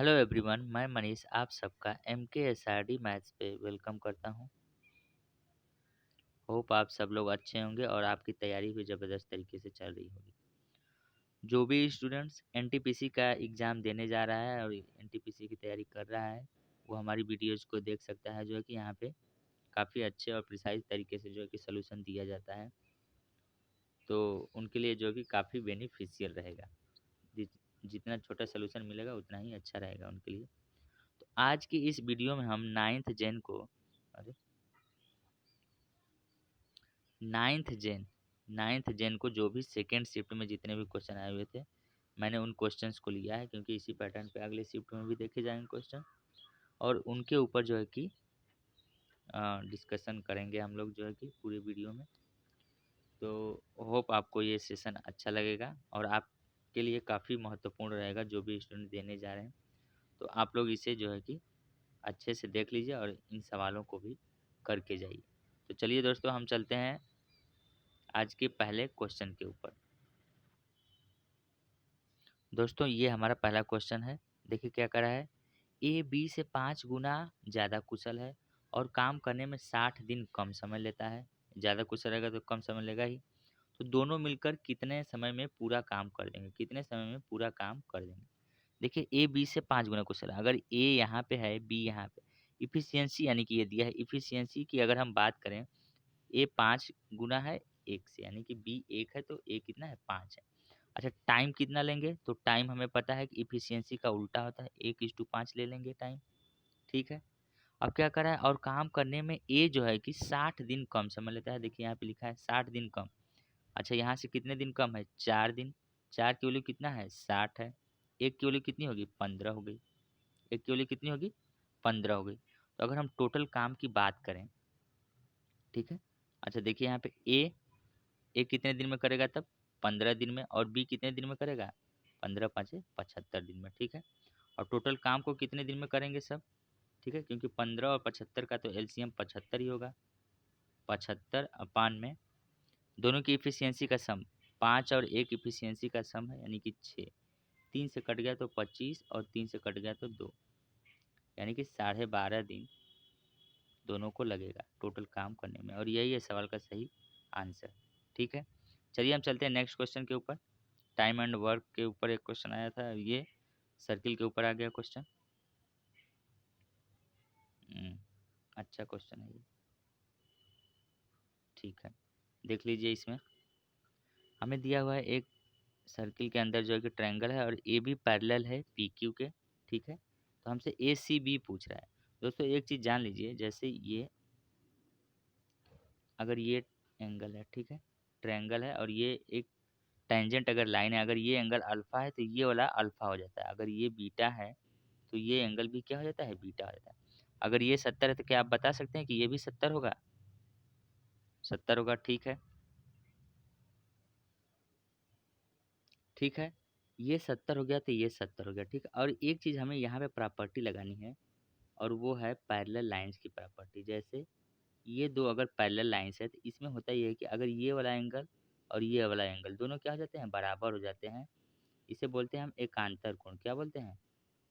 Hello everyone, मैं मनीष आप सबका MKSRD मैथ्स पे वेलकम करता हूं। होप आप सब लोग अच्छे होंगे और आपकी तैयारी भी ज़बरदस्त तरीके से चल रही होगी। जो भी स्टूडेंट्स NTPC का एग्ज़ाम देने जा रहा है और NTPC की तैयारी कर रहा है, वो हमारी वीडियोज़ को देख सकता है, जो है कि यहाँ पे काफ़ी अच्छे और प्रिसाइज तरीके से जो है कि सॉल्यूशन दिया जाता है। तो उनके लिए जो है कि काफ़ी बेनिफिशियल रहेगा। जितना छोटा सॉल्यूशन मिलेगा उतना ही अच्छा रहेगा उनके लिए। तो आज की इस वीडियो में हम अरे नाइन्थ जेन को जो भी सेकेंड शिफ्ट में जितने भी क्वेश्चन आए हुए थे, मैंने उन क्वेश्चंस को लिया है, क्योंकि इसी पैटर्न पे अगले शिफ्ट में भी देखे जाएंगे क्वेश्चन और उनके ऊपर जो है कि डिस्कशन करेंगे हम लोग जो है कि पूरे वीडियो में। तो होप आपको ये सेशन अच्छा लगेगा और आपके लिए काफ़ी महत्वपूर्ण रहेगा, जो भी स्टूडेंट देने जा रहे हैं। तो आप लोग इसे जो है कि अच्छे से देख लीजिए और इन सवालों को भी करके जाइए। तो चलिए दोस्तों, हम चलते हैं आज के पहले क्वेश्चन के ऊपर। दोस्तों, ये हमारा पहला क्वेश्चन है। देखिए क्या करा है। ए बी से 5 गुना ज़्यादा कुशल है और काम करने में 60 दिन कम समय लेता है। ज़्यादा कुशल रहेगा तो कम समय लेगा ही। तो दोनों मिलकर कितने समय में पूरा काम कर देंगे, कितने समय में पूरा काम कर देंगे। देखिए, ए बी से 5 गुना कुशल है। अगर ए यहाँ पे है, बी यहाँ पे, इफिशियंसी यानी कि ये दिया है। इफिशियंसी की अगर हम बात करें, ए 5 गुना है 1 से, यानी कि बी 1 है तो ए कितना है, 5 है। अच्छा, टाइम कितना लेंगे, तो टाइम हमें पता है कि इफिशियंसी का उल्टा होता है, 1:5 ले लेंगे टाइम। ठीक है। अब क्या करा है, और काम करने में ए जो है कि 60 दिन कम समय लेता है। देखिए यहाँ पे लिखा है 60 दिन कम। अच्छा, यहाँ से कितने दिन कम है, 4 दिन। 4 की वैल्यू कितना है, 60 है। 1 की वैल्यू कितनी होगी, 15 हो गई। 1 की वैल्यू कितनी होगी, 15 हो गई। तो अगर हम टोटल काम की बात करें, ठीक है। अच्छा देखिए यहाँ पे ए कितने दिन में करेगा तब, 15 दिन में। और बी कितने दिन में करेगा, 15×5 = 75 दिन में। ठीक है। और टोटल काम को कितने दिन में करेंगे सब, ठीक है, क्योंकि 15 और 75 का तो एलसीएम 75 ही होगा। 75 में दोनों की इफिशियंसी का सम, 5 और 1 इफिशियंसी का सम है, यानी कि 6। 3 से कट गया तो 25 और 3 से कट गया तो 2, यानी कि 12.5 दिन दोनों को लगेगा टोटल काम करने में। और यही है सवाल का सही आंसर। ठीक है। चलिए हम चलते हैं नेक्स्ट क्वेश्चन के ऊपर। टाइम एंड वर्क के ऊपर एक क्वेश्चन आया था, ये सर्किल के ऊपर आ गया क्वेश्चन। अच्छा क्वेश्चन है ये। ठीक है, देख लीजिए। इसमें हमें दिया हुआ है एक सर्किल के अंदर जो है कि ट्रायंगल है और ए भी पैरेलल है पी क्यू के। ठीक है। तो हमसे ए सी बी पूछ रहा है। दोस्तों एक चीज़ जान लीजिए, जैसे ये, अगर ये एंगल है, ठीक है, ट्रायंगल है, और ये एक टेंजेंट अगर लाइन है, अगर ये एंगल अल्फा है तो ये वाला अल्फा हो जाता है। अगर ये बीटा है तो ये एंगल भी क्या हो जाता है, बीटा हो जाता है। अगर ये 70 है तो क्या आप बता सकते हैं कि ये भी 70 होगा, 70 होगा। ठीक है। ठीक है, ये 70 हो गया तो ये 70 हो गया। ठीक है। और एक चीज़ हमें यहाँ पे प्रॉपर्टी लगानी है, और वो है पैरेलल लाइंस की प्रॉपर्टी। जैसे ये दो अगर पैरेलल लाइंस है तो इसमें होता ये है कि अगर ये वाला एंगल और ये वाला एंगल दोनों क्या हो जाते हैं, बराबर हो जाते हैं। इसे बोलते हैं हम एकांतर कोण। क्या बोलते हैं,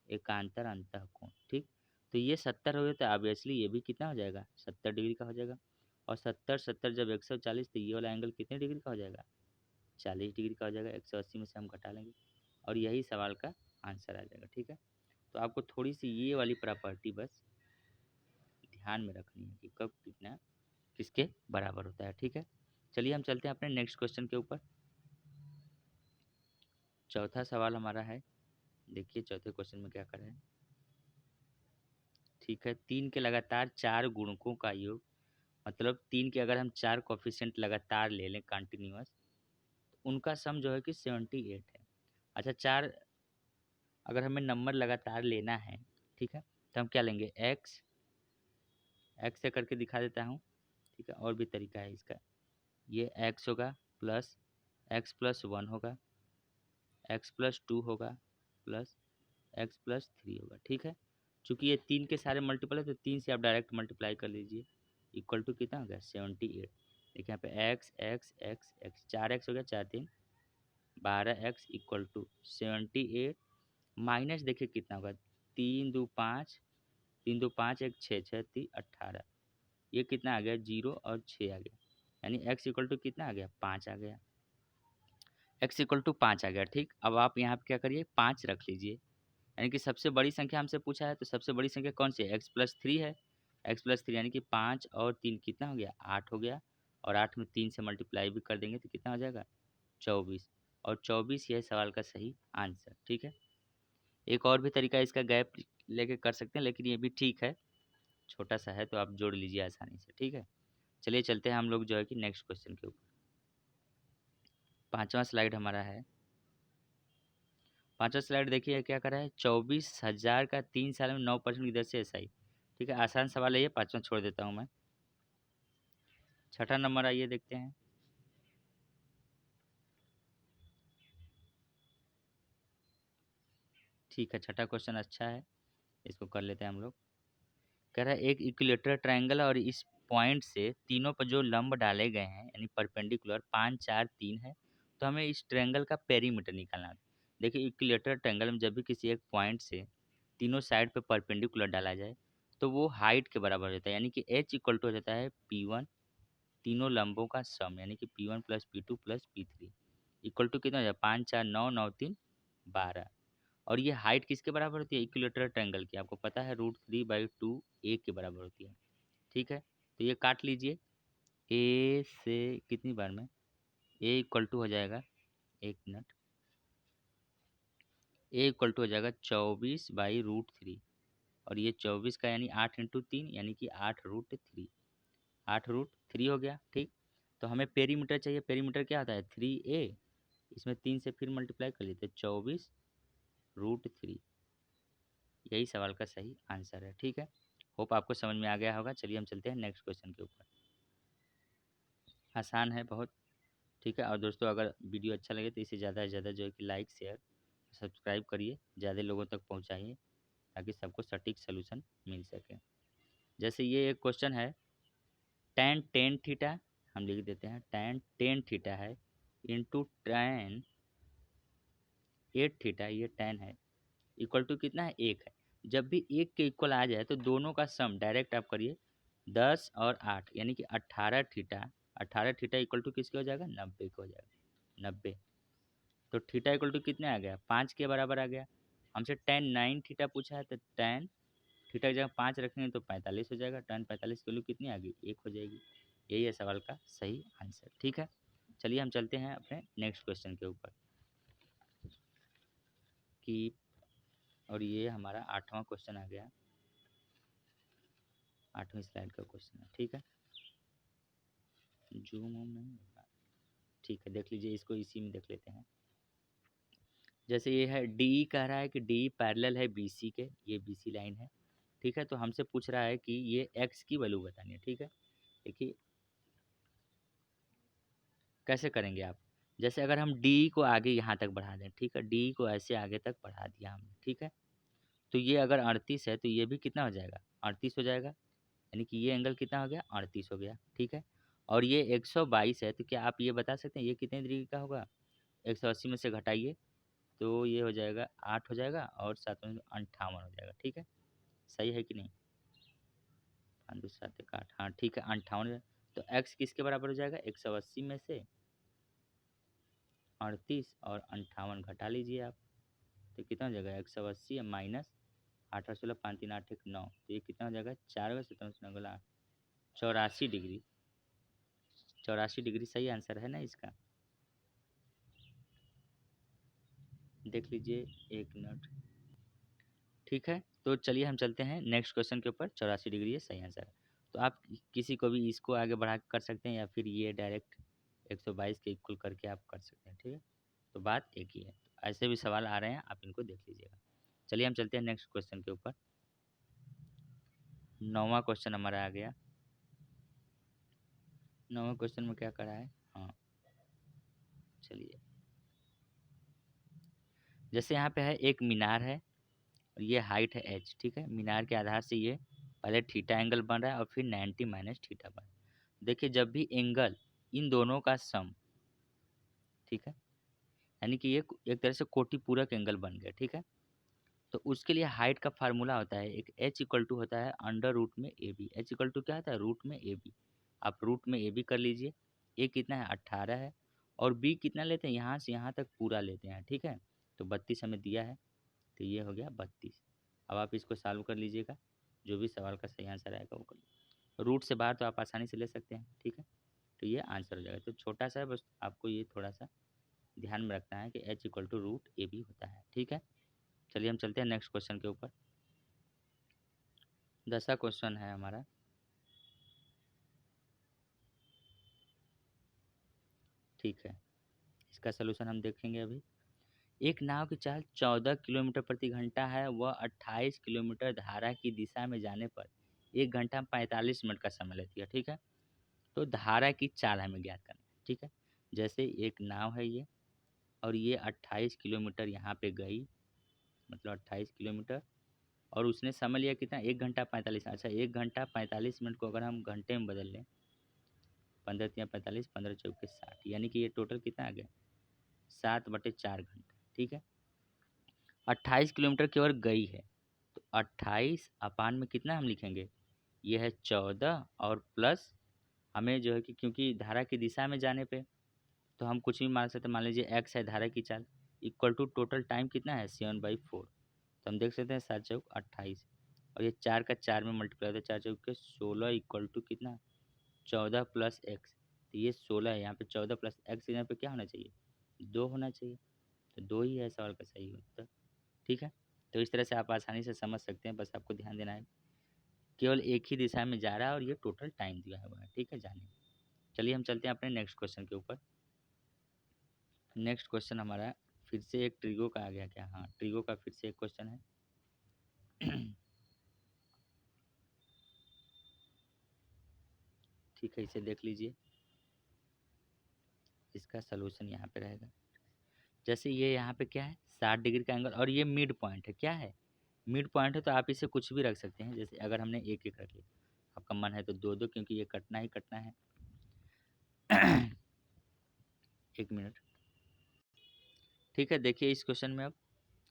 एकांतर अंतःकोण। ठीक। तो ये 70 हो गया तो ऑब्वियसली ये भी कितना हो जाएगा, 70 डिग्री का हो जाएगा। और 70 70 जब 140, तो ये वाला एंगल कितने डिग्री का हो जाएगा, 40 डिग्री का हो जाएगा। 180 में से हम घटा लेंगे और यही सवाल का आंसर आ जाएगा। ठीक है। तो आपको थोड़ी सी ये वाली प्रॉपर्टी बस ध्यान में रखनी है कि कब कितना किसके बराबर होता है। ठीक है। चलिए हम चलते हैं अपने नेक्स्ट क्वेश्चन के ऊपर। चौथा सवाल हमारा है। देखिए चौथे क्वेश्चन में क्या करें है। ठीक है, 3 के लगातार 4 गुणकों का योग, मतलब 3 के अगर हम 4 कोफिशिएंट लगातार ले लें कंटिन्यूअस, तो उनका सम जो है कि 78 है। अच्छा, 4 अगर हमें नंबर लगातार लेना है, ठीक है, तो हम क्या लेंगे, एक्स से करके दिखा देता हूँ। ठीक है, और भी तरीका है इसका। ये एक्स होगा प्लस x+1 होगा, x+2 होगा, प्लस x+3 होगा। ठीक है। चूँकि ये 3 के सारे मल्टीपल है तो 3 से आप डायरेक्ट मल्टीप्लाई कर लीजिए। इक्वल टू कितना हो गया, 78। देखिए यहाँ पे x x x x, 4x हो गया, 4×3 12x इक्वल टू 78 माइनस, देखिए कितना होगा, 3 2 5, 3 2 5 1 6 6 3 18, ये कितना आ गया 0 और 6 आ गया, यानी x इक्वल टू कितना आ गया 5 आ गया, x इक्वल टू 5 आ गया। ठीक, अब आप यहाँ पे क्या करिए 5 रख लीजिए, यानी कि सबसे बड़ी संख्या हमसे पूछा है तो सबसे बड़ी संख्या कौन सी है, x+3 है, x+3 यानी कि 5 और 3 कितना हो गया 8 हो गया, और 8 में 3 से मल्टीप्लाई भी कर देंगे तो कितना हो जाएगा 24, और 24 यह सवाल का सही आंसर। ठीक है, एक और भी तरीका इसका गैप लेके कर सकते हैं, लेकिन ये भी ठीक है, छोटा सा है तो आप जोड़ लीजिए आसानी से। ठीक है, चलिए चलते हैं हम लोग जो है कि नेक्स्ट क्वेश्चन के ऊपर। पांचवा स्लाइड हमारा है, पांचवा स्लाइड देखिए क्या करा है, 24,000 का 3 साल में 9% की दर से SI। ठीक है, आसान सवाल है ये, पांचवा छोड़ देता हूँ मैं। छठा नंबर आइए देखते हैं। ठीक है, छठा क्वेश्चन अच्छा है, इसको कर लेते हैं हम लोग। कह रहा है एक इक्विलेटरल ट्रायंगल और इस पॉइंट से तीनों पर जो लंब डाले गए हैं यानी परपेंडिकुलर 5 4 3 है, तो हमें इस ट्रायंगल का पेरीमीटर निकालना है। देखिए इक्विलेटरल ट्रायंगल में जब भी किसी एक पॉइंट से तीनों साइड पे परपेंडिकुलर डाला जाए तो वो हाइट के बराबर हो जाता है, यानी कि H इक्वल टू हो जाता है P1 तीनों लंबों का सम, यानी कि P1 plus P2 plus P3 equal to कितना हो जाए 5 4 9 9 3 12। और ये हाइट किसके बराबर होती है इक्विलेटरल ट्रायंगल की, आपको पता है √3/2 ए के बराबर होती है। ठीक है, तो ये काट लीजिए ए से कितनी बार में, ए इक्वल टू हो जाएगा, एक मिनट, ए इक्वल टू हो जाएगा 24/√3, और ये 24 का यानी 8 × 3 यानी कि 8√3, 8√3 हो गया। ठीक, तो हमें पेरीमीटर चाहिए, पेरीमीटर क्या होता है 3a, इसमें 3 से फिर मल्टीप्लाई कर लेते 24√3, यही सवाल का सही आंसर है। ठीक है, होप आपको समझ में आ गया होगा। चलिए हम चलते हैं नेक्स्ट क्वेश्चन के ऊपर, आसान है बहुत। ठीक है, और दोस्तों अगर वीडियो अच्छा लगे तो इसे ज़्यादा से ज़्यादा जो है कि लाइक शेयर सब्सक्राइब करिए, ज़्यादा लोगों तक पहुँचाइए ताकि सबको सटीक सोल्यूशन मिल सके। जैसे ये एक क्वेश्चन है, tan टेन थीटा, हम लिख देते हैं tan टेन थीटा है इंटू tan 8 थीटा, ये tan है, इक्वल टू कितना है 1 है। जब भी 1 के इक्वल आ जाए तो दोनों का सम डायरेक्ट आप करिए 10 और 8 यानी कि 18 थीटा, 18 थीटा इक्वल टू किसके हो जाएगा 90 के हो जाएगा, 90। तो थीटा इक्वल टू कितने आ गया 5 के बराबर आ गया। हमसे tan 9 थीटा पूछा है तो tan थीटा की जगह 5 रखेंगे तो 45 हो जाएगा, tan 45 की वैल्यू कितनी आ गई 1 हो जाएगी, यही है सवाल का सही आंसर। ठीक है, चलिए हम चलते हैं अपने नेक्स्ट क्वेश्चन के ऊपर कि, और ये हमारा 8वां क्वेश्चन आ गया, 8वीं स्लाइड का क्वेश्चन है। ठीक है, जूम नहीं होगा, ठीक है देख लीजिए, इसको इसी में देख लेते हैं। जैसे ये है डी, कह रहा है कि डी पैरेलल है BC के, ये BC लाइन है। ठीक है, तो हमसे पूछ रहा है कि ये x की वैल्यू बतानी है। ठीक है, देखिए कैसे करेंगे आप, जैसे अगर हम डी को आगे यहाँ तक बढ़ा दें, ठीक है, डी को ऐसे आगे तक बढ़ा दिया हमने, ठीक है, तो ये अगर 38 है तो ये भी कितना हो जाएगा 38 हो जाएगा, यानी कि ये एंगल कितना हो गया 38 हो गया। ठीक है, और ये 122 है तो क्या आप ये बता सकते हैं ये कितने डिग्री का होगा, 180 में से घटाइए तो ये हो जाएगा 8 हो जाएगा, और 7 में 58 हो जाएगा। ठीक है, सही है कि नहीं, 5 2 7 1 8, हाँ ठीक है 58। तो x किसके बराबर हो जाएगा 180 में से 38 और 58 घटा लीजिए आप, तो कितना हो जाएगा 180 माइनस 8 और 16 5 3 8 1 9, तो ये कितना हो जाएगा 4 17 84 डिग्री, 84 डिग्री सही आंसर है ना इसका, देख लीजिए एक मिनट। ठीक है, तो चलिए हम चलते हैं नेक्स्ट क्वेश्चन के ऊपर, 84 डिग्री ये सही आंसर है। तो आप किसी को भी इसको आगे बढ़ा के कर सकते हैं या फिर ये डायरेक्ट 122 के इक्वल करके आप कर सकते हैं। ठीक है, तो बात एक ही है, ऐसे भी सवाल आ रहे हैं, आप इनको देख लीजिएगा। चलिए हम चलते हैं नेक्स्ट क्वेश्चन के ऊपर, 9वां क्वेश्चन हमारा आ गया। 9वें क्वेश्चन में क्या करा है, हाँ चलिए, जैसे यहाँ पे है एक मीनार है और ये हाइट है h। ठीक है, मीनार के आधार से ये पहले थीटा एंगल बन रहा है और फिर 90 माइनस थीटा बन रहा है। देखिए जब भी एंगल इन दोनों का सम, ठीक है, यानी कि ये एक तरह से कोटि पूरक एंगल बन गया। ठीक है, तो उसके लिए हाइट का फार्मूला होता है एक h इक्वल टू होता है अंडर रूट में A B. H equal to क्या होता है? रूट में ए बी। आप रूट में ए बी कर लीजिए। ए कितना है? 18 है। और बी कितना लेते हैं? यहाँ से यहाँ तक पूरा लेते हैं, ठीक है। तो 32 हमें दिया है, तो ये हो गया 32। अब आप इसको सॉल्व कर लीजिएगा, जो भी सवाल का सही आंसर आएगा वो कर। रूट से बाहर तो आप आसानी से ले सकते हैं, ठीक है। तो ये आंसर हो जाएगा। तो छोटा सा है, बस आपको ये थोड़ा सा ध्यान में रखना है कि h equal to root A B होता है, ठीक है। चलिए हम चलते हैं नेक्स्ट क्वेश्चन के ऊपर। 10वां क्वेश्चन है हमारा। ठीक है, इसका सोल्यूशन हम देखेंगे अभी। एक नाव की चाल 14 किलोमीटर प्रति घंटा है, वह 28 किलोमीटर धारा की दिशा में जाने पर 1 घंटा 45 मिनट का समय लेती है, ठीक है। तो धारा की चाल हमें ज्ञात करना है, ठीक है। जैसे एक नाव है ये, और ये 28 किलोमीटर यहाँ पे गई, मतलब 28 किलोमीटर, और उसने समय लिया कितना? 1 घंटा 45। अच्छा, 1 घंटा 45 मिनट को अगर हम घंटे में बदल लें, 15 × 45, 15 × 4 = 60, यानी कि ये टोटल कितना आ गया? 7/4 घंटा, ठीक है। 28 किलोमीटर की ओर गई है, तो 28 अपान में कितना हम लिखेंगे? ये है 14, और प्लस हमें जो है कि क्योंकि धारा की दिशा में जाने पे तो हम कुछ भी मान सकते हैं। मान लीजिए एक्स है धारा की चाल, इक्वल टू टोटल टाइम कितना है? 7/4। तो हम देख सकते हैं 7 × 4 = 28, और ये 4 का 4 में मल्टीप्लाई होता है, 4 × 4 = 16 इक्वल टू कितना? 14 प्लस एक्स। तो ये 16 है, यहाँ पे 14 प्लस एक्स, यहाँ पे क्या होना चाहिए? 2 होना चाहिए। तो 2 ही है सवाल का सही उत्तर, ठीक है। तो इस तरह से आप आसानी से समझ सकते हैं, बस आपको ध्यान देना है केवल एक ही दिशा में जा रहा है और ये टोटल टाइम दिया हुआ है, ठीक है, जाने। चलिए हम चलते हैं अपने नेक्स्ट क्वेश्चन के ऊपर। नेक्स्ट क्वेश्चन हमारा फिर से एक ट्रिगो का आ गया क्या? हाँ, ट्रिगो का फिर से एक क्वेश्चन है। ठीक है, इसे देख लीजिए, इसका सलूशन यहाँ पे रहेगा। जैसे ये यहाँ पे क्या है? 60 डिग्री का एंगल, और ये मिड पॉइंट है। क्या है? मिड पॉइंट है, तो आप इसे कुछ भी रख सकते हैं। जैसे अगर हमने एक एक रख लिया, आपका मन है तो दो दो, क्योंकि ये कटना ही कटना है। 1 मिनट, ठीक है। देखिए इस क्वेश्चन में अब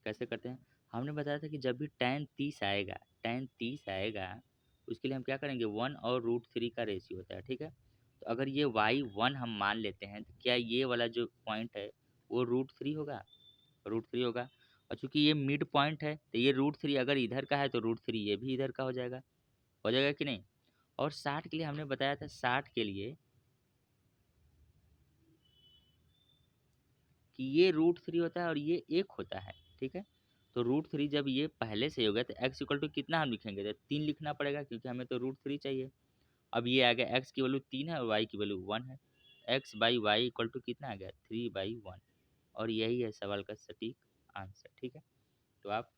कैसे करते हैं। हमने बताया था कि जब भी tan 30 आएगा, tan 30 आएगा, उसके लिए हम क्या करेंगे? 1 और √3 का रेशियो होता है, ठीक है। तो अगर ये y1 हम मान लेते हैं, तो क्या ये वाला जो पॉइंट है वो √3 होगा? √3 होगा। और चूंकि ये मिड पॉइंट है, तो ये √3 अगर इधर का है तो √3 ये भी इधर का हो जाएगा। हो जाएगा कि नहीं? और 60 के लिए हमने बताया था, 60 के लिए कि ये √3 होता है और ये 1 होता है, ठीक है। तो √3 जब ये पहले से हो गया, तो x इक्वल टू कितना हम लिखेंगे? तो 3 लिखना पड़ेगा, क्योंकि हमें तो √3 चाहिए। अब ये आ गया, x की वैल्यू 3 है और y की वैल्यू 1 है। x/y इक्वल टू कितना आ गया? 3/1। और यही है सवाल का सटीक आंसर, ठीक है। तो आप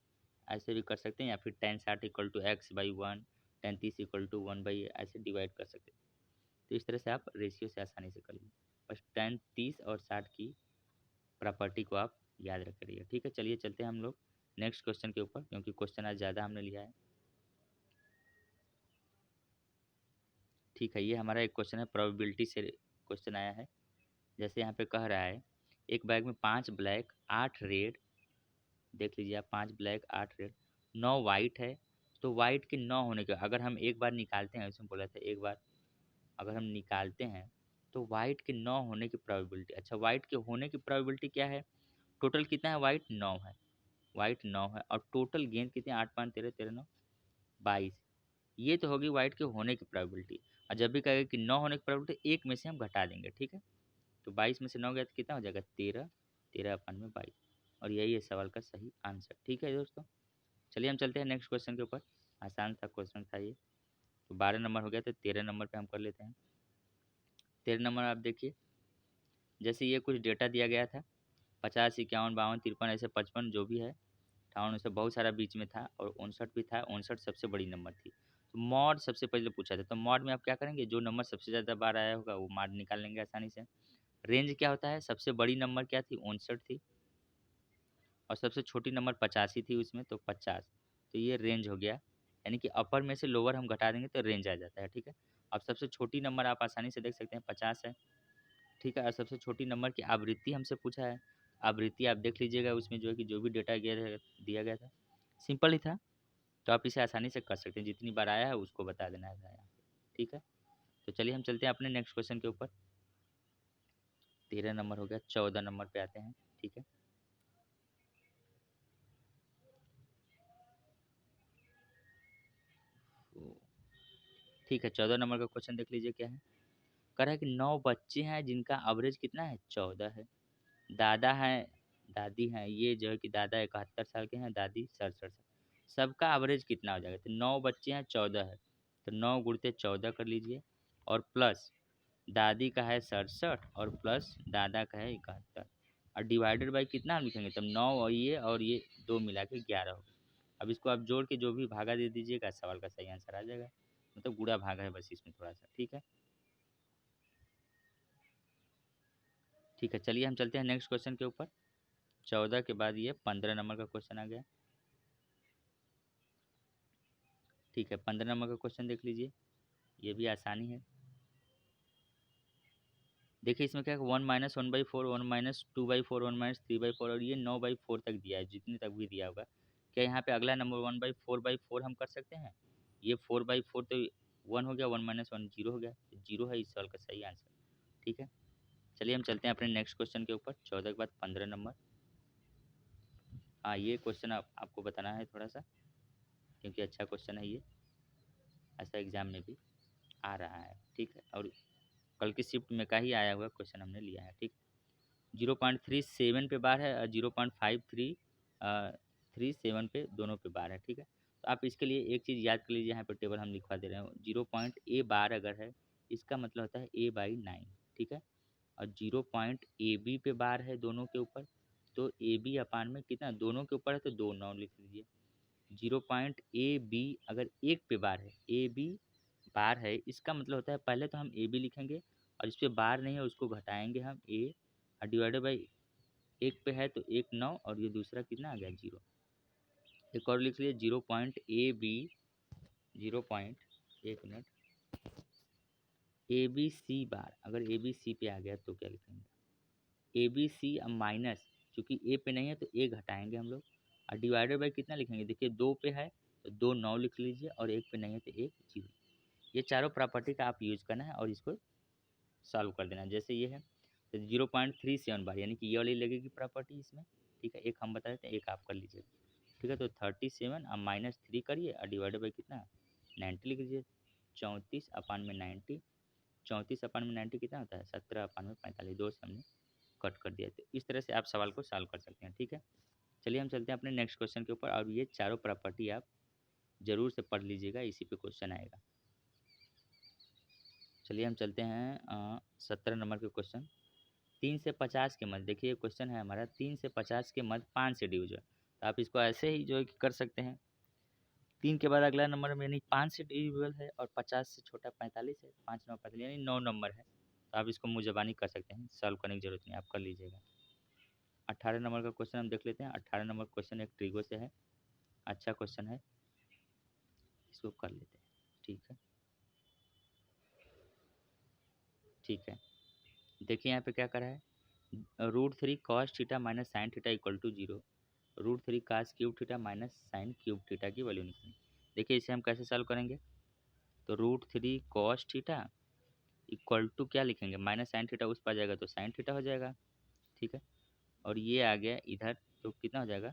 ऐसे भी कर सकते हैं, या फिर tan 60 equal to x/1, tan 30 equal to 1/, ऐसे डिवाइड कर सकते हैं। तो इस तरह से आप रेशियो से आसानी से कर लीजिए। बस tan 30 और 60 की प्रॉपर्टी को आप याद रख करिए, ठीक है। चलिए चलते हैं हम लोग नेक्स्ट क्वेश्चन के ऊपर, क्योंकि क्वेश्चन आज ज़्यादा हमने लिया है। ठीक है, ये हमारा एक क्वेश्चन है, प्रोबेबिलिटी से क्वेश्चन आया है। जैसे यहाँ पे कह रहा है, एक बैग में 5 ब्लैक 8 रेड, देख लीजिए आप, 5 ब्लैक 8 रेड, 9 वाइट है। तो वाइट के 9 होने के अगर हम एक बार निकालते हैं, उसमें बोला था एक बार अगर हम निकालते हैं, तो वाइट के 9 होने की प्रोबेबिलिटी। अच्छा, वाइट के होने की प्रोबेबिलिटी क्या है? टोटल कितना है? वाइट 9 है, वाइट 9 है, और टोटल गेंद कितने? 8 5 13 13 9 22। ये तो होगी वाइट के होने की प्रोबेबिलिटी। और जब भी कहेगा कि 9 होने की प्रोबेबिलिटी, एक में से हम घटा देंगे, ठीक है। तो 22 में से 9 गया तो कितना हो जाएगा? 13, 13/22। और यही है सवाल का सही आंसर, ठीक है दोस्तों। चलिए हम चलते हैं नेक्स्ट क्वेश्चन के ऊपर। आसान सा क्वेश्चन था ये। तो 12 नंबर हो गया, तो 13 नंबर पे हम कर लेते हैं। 13 नंबर आप देखिए, जैसे ये कुछ डेटा दिया गया था, 50, 51, 52, 53, ऐसे 55 जो भी है, 58 से बहुत सारा बीच में था, और 59 भी था। 59 सबसे बड़ी नंबर थी। तो मॉड सबसे पहले पूछा था, तो मॉड में आप क्या करेंगे? जो नंबर सबसे ज़्यादा बार आया होगा वो मॉड निकाल लेंगे आसानी से। रेंज क्या होता है? सबसे बड़ी नंबर क्या थी? 59 थी, और सबसे छोटी नंबर 85 थी उसमें, तो 50। तो ये रेंज हो गया, यानी कि अपर में से लोअर हम घटा देंगे तो रेंज आ जाता है, ठीक है। अब सबसे छोटी नंबर आप आसानी से देख सकते हैं, 50 है, ठीक है। और सबसे छोटी नंबर की आवृत्ति हमसे पूछा है। आवृत्ति आप देख लीजिएगा, उसमें जो है कि जो भी डेटा दिया गया था, सिंपल ही था, तो आप इसे आसानी से कर सकते हैं। जितनी बार आया है उसको बता देना है यहाँ पे, ठीक है। तो चलिए हम चलते हैं अपने नेक्स्ट क्वेश्चन के ऊपर। 13 नंबर हो गया, 14 नंबर पे आते हैं, ठीक है। तो ठीक है, 14 नंबर का क्वेश्चन देख लीजिए क्या है। कह रहा है कि 9 बच्चे हैं जिनका एवरेज कितना है, 14 है। दादा है, दादी हैं, ये जो है कि दादा 71 साल के हैं, दादी 67 साल। सबका एवरेज कितना हो जाएगा, तो 9 बच्चे हैं, 14 है, तो 9 गुणते 14 कर लीजिए, और प्लस दादी का है 67 और प्लस दादा का है 71, और डिवाइडेड बाई कितना हम लिखेंगे, तब 9 और ये दो मिला के 11 हो गया। अब इसको आप जोड़ के जो भी भागा दे दीजिएगा, सवाल का सही आंसर आ जाएगा। मतलब गुणा भागा है बस इसमें थोड़ा सा, ठीक है। ठीक है, चलिए हम चलते हैं नेक्स्ट क्वेश्चन के ऊपर। 14 के बाद ये 15 नंबर का क्वेश्चन आ गया। ठीक है, 15 नंबर का क्वेश्चन देख लीजिए, ये भी आसानी है। देखिए इसमें क्या है, 1 - 1/4, 1 - 2/4, 1 - 3/4, और ये 9/4 तक दिया है, जितने तक भी दिया होगा। क्या यहाँ पे अगला नंबर 1/4/4 हम कर सकते हैं? ये 4/4 तो 1 हो गया, 1 - 1 जीरो हो गया, जीरो है इस सवाल का सही आंसर, ठीक है। चलिए हम चलते हैं अपने नेक्स्ट क्वेश्चन के ऊपर, 14 के बाद 15 नंबर। हाँ, ये क्वेश्चन आपको बताना है थोड़ा सा, क्योंकि अच्छा क्वेश्चन है ये, ऐसा एग्जाम में भी आ रहा है, ठीक है। और कल की शिफ्ट में का ही आया हुआ क्वेश्चन हमने लिया है, ठीक। 0.37 पे बार है और 0.5337 पे दोनों पे बार है, ठीक है। तो आप इसके लिए एक चीज़ याद कर लीजिए, यहाँ पर टेबल हम लिखवा दे रहे हैं। 0.A बार अगर है, इसका मतलब होता है A/9, ठीक है। और 0.AB पे बार है दोनों के ऊपर, तो AB अपान में कितना, दोनों के ऊपर है तो 2 9 लिख लीजिए। 0.AB अगर एक पे बार है, AB बार है, इसका मतलब होता है पहले तो हम AB लिखेंगे, और इस पे बार नहीं है उसको घटाएंगे हम A, और डिवाइडेड बाई एक पे है तो 1 9, और ये दूसरा कितना आ गया 0। एक और लिख लीजिए, 0.AB, 0. 1 मिनट, ABC बार अगर ABC पे आ गया तो क्या लिखेंगे, ABC अब माइनस, क्योंकि ए पे नहीं है तो ए घटाएंगे हम लोग, और डिवाइडेड बाई कितना लिखेंगे, देखिए 2 पे है तो 2 9 लिख लीजिए, और एक पे नहीं है तो 1 0। ये चारों प्रॉपर्टी का आप यूज़ करना है और इसको सॉल्व कर देना। जैसे ये है तो 0.37 बार, यानी कि ये वाली लगेगी प्रॉपर्टी इसमें, ठीक है। एक हम बता देते हैं, एक आप कर लीजिए, ठीक है। तो 37 अब -3 करिए, और डिवाइडेड बाई कितना, 90 लिख लीजिए। 34/90, 34/90 कितना होता है, 17/45, दो से हमने कट कर दिया। तो इस तरह से आप सवाल को सॉल्व कर सकते हैं, ठीक है। चलिए हम चलते हैं अपने नेक्स्ट क्वेश्चन के ऊपर, और ये चारों प्रॉपर्टी आप जरूर से पढ़ लीजिएगा, इसी पे क्वेश्चन आएगा। चलिए हम चलते हैं 17 नंबर के क्वेश्चन। 3 से 50 के मध्य, देखिए ये क्वेश्चन है हमारा, 3 से 50 के मध्य 5 से डिविजन, तो आप इसको ऐसे ही जो है कि कर सकते हैं। 3 के बाद अगला नंबर में, यानी 5 से डिविजिबल है, और 50 से छोटा 45 है, 5 9 45 यानी 9 नंबर है, तो आप इसको मुँहज़बानी कर सकते हैं, सॉल्व करने की जरूरत नहीं, आप कर लीजिएगा। 18 नंबर का क्वेश्चन हम देख लेते हैं। 18 नंबर क्वेश्चन एक ट्रिगो से है, अच्छा क्वेश्चन है, इसको कर लेते हैं, ठीक है। ठीक है, देखिए यहाँ पे क्या करा है, √3 cos theta minus sine theta equal to 0, √3 cos³ theta minus sine cube theta की वैल्यू निकली। देखिए इसे हम कैसे सॉल्व करेंगे, तो √3 cos थीटा इक्वल टू क्या लिखेंगे, माइनस साइन थीटा उस पर आ जाएगा तो साइन थीटा हो जाएगा, ठीक है। और ये आ गया इधर, तो कितना हो जाएगा,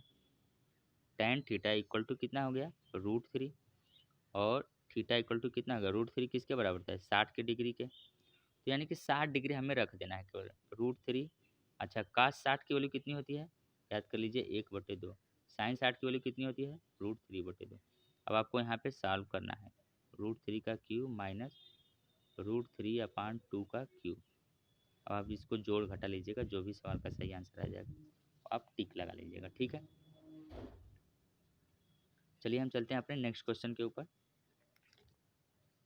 tan थीटा इक्वल टू कितना हो गया, √3, और थीटा इक्वल टू कितना होगा, √3 किसके बराबर होता है, 60 के डिग्री के, तो यानी कि 60 डिग्री हमें रख देना है केवल। √3, अच्छा cos 60 की वैल्यू कितनी होती है, याद कर लीजिए 1/2, साइन 60 की वैल्यू कितनी होती है, √3/2। अब आपको यहाँ पे सॉल्व करना है, √3 का क्यूब माइनस √3/2 का क्यूब। अब आप इसको जोड़ घटा लीजिएगा, जो भी सवाल का सही आंसर आ जाएगा आप टिक लगा लीजिएगा, ठीक है। चलिए हम चलते हैं अपने नेक्स्ट क्वेश्चन के ऊपर,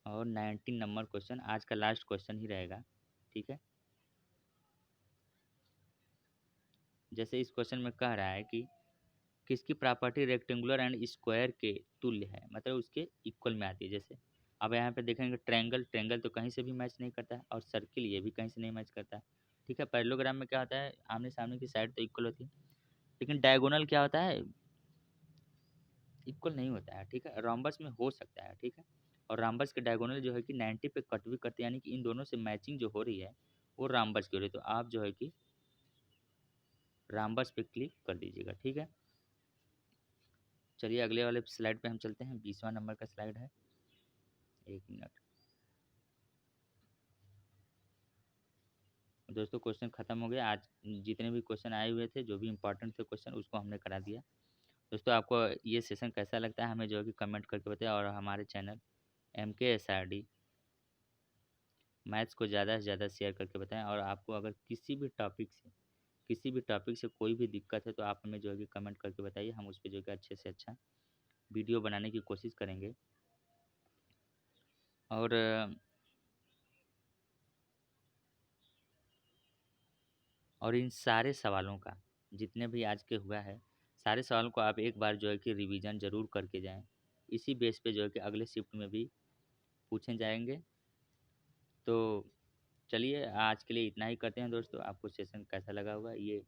और 19 नंबर क्वेश्चन आज का लास्ट क्वेश्चन ही रहेगा, ठीक है। जैसे इस क्वेश्चन में कह रहा है कि किसकी प्रॉपर्टी रेक्टेंगुलर एंड स्क्वायर के तुल्य है, मतलब उसके इक्वल में आती है। जैसे अब यहाँ पे देखेंगे, ट्रायंगल, ट्रायंगल तो कहीं से भी मैच नहीं करता है, और सर्किल ये भी कहीं से नहीं मैच करता है, ठीक है। पैरेललोग्राम में क्या होता है, आमने सामने की साइड तो इक्वल होती है, लेकिन डायगोनल क्या होता है, इक्वल नहीं होता है, ठीक है। रोम्बस में हो सकता है, ठीक है। और रोम्बस के डायगोनल जो है कि 90 पे कट भी करते हैं, यानी कि इन दोनों से मैचिंग जो हो रही है वो रोम्बस की हो रही है। तो आप जो है कि रोम्बस पे क्लिक कर दीजिएगा, ठीक है। चलिए अगले वाले स्लाइड पे हम चलते हैं, 20वां नंबर का स्लाइड है। एक मिनट दोस्तों, क्वेश्चन खत्म हो गया। आज जितने भी क्वेश्चन आए हुए थे, जो भी इंपॉर्टेंट थे क्वेश्चन, उसको हमने करा दिया। दोस्तों आपको ये सेशन कैसा लगता है हमें जो है कि कमेंट करके बताएं, और हमारे चैनल MKSRD मैथ्स को ज़्यादा से ज़्यादा शेयर करके बताएं। और आपको अगर किसी भी टॉपिक से कोई भी दिक्कत है तो आप हमें जो है कि कमेंट करके बताइए, हम उस पर जो है कि अच्छे से अच्छा वीडियो बनाने की कोशिश करेंगे। और इन सारे सवालों का, जितने भी आज के हुआ है, सारे सवालों को आप एक बार जो है कि रिवीजन ज़रूर करके जाएं। इसी बेस पे जो है कि अगले शिफ्ट में भी पूछे जाएंगे। तो चलिए आज के लिए इतना ही करते हैं दोस्तों। आपको सेशन कैसा लगा होगा ये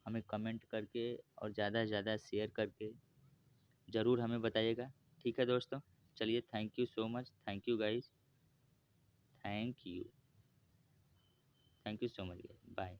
हमें कमेंट करके और ज़्यादा से ज़्यादा शेयर करके ज़रूर हमें बताइएगा, ठीक है दोस्तों। चलिए, thank you so much, thank you guys, thank you, thank you so much, bye.